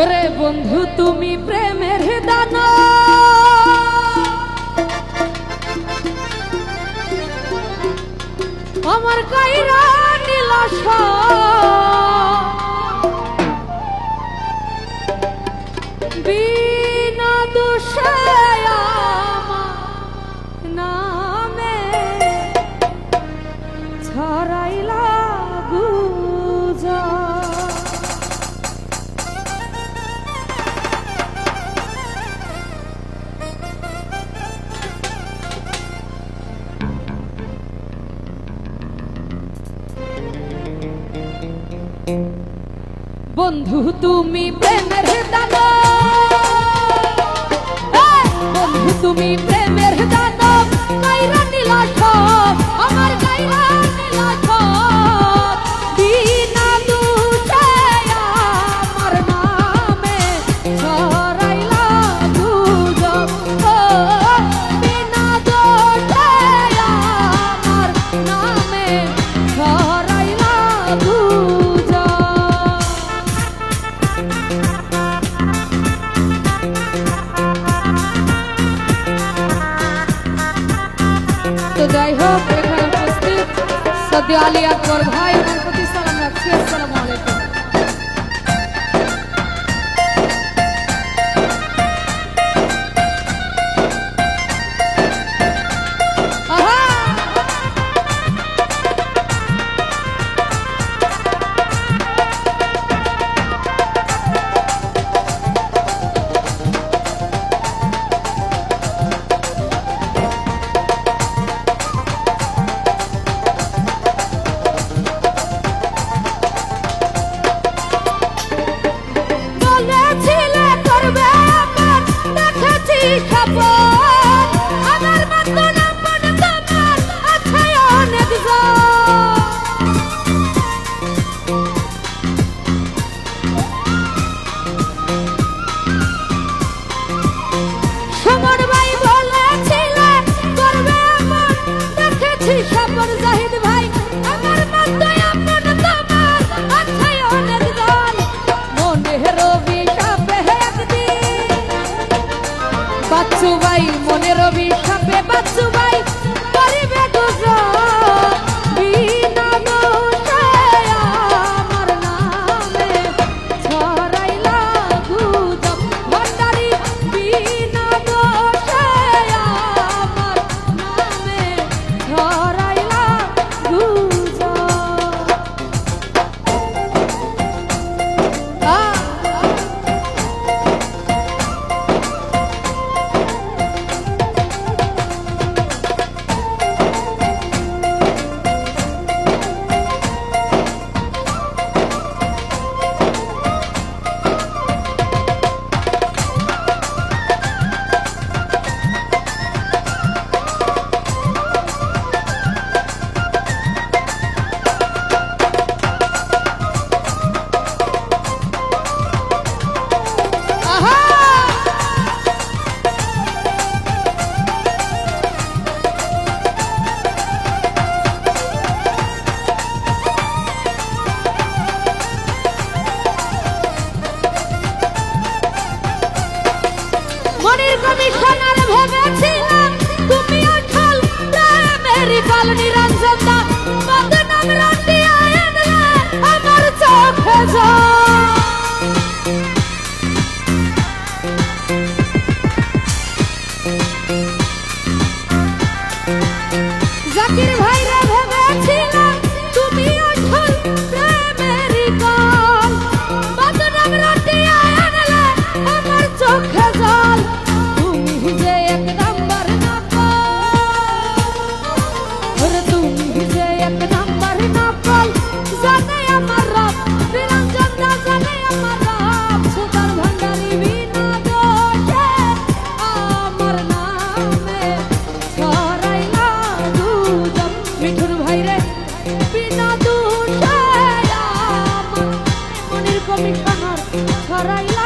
ওরে বন্ধু তুমি প্রেমের দানা আমার কাইরা নীলাশ বিনা দোষে আমার নামে ছড়াইলা গুজব। বন্ধু তুমি প্রেমের দানা বন্ধু তুমি প্রেমের দানা কাইরা নীলাশ আমার কাইরা নীলাশ বিনা দোষে আমার নামে ছড়াইলা গুজব বিনা দোষে আমার নামে ছড়াইলা গুজব। তো যাই হোক এখানে উপস্থিত সদ্য আলী আকবর ভাই ওনার প্রতি সালাম রাখছি। আসসালামু আলাইকুম। বাচ্চু ভাই মনের অভিশাপে বাচ্চু ভাই করিবে গুজব বিনা দোষে আমার নামে ছড়াইলা গুজব ভান্ডারি বিনা দোষে আমার নামে ছড়াইলা গুজব। মনির কমিশনার ভেবেছিলাম তুমি অচল প্রেমের পাল নিরঞ্জন দা বদনাম রাতিয়া এনে আমার চোখে জাকির ভাইরা ভেবেছিলাম তুমি অচল প্রেমের পাল বদনাম রাতিয়া এনে আমার চোখে জল। তুমি যে এক নাম্বার জানে আমার রব নিরঞ্জন দা জানে আমার রব সুতার ভান্ডারি বিনা দোষে আমার নামে ছড়াইলা গুজব মিঠুর ভাইরে বিনা দোষে আমার মনির কমিশনার ছড়াইলা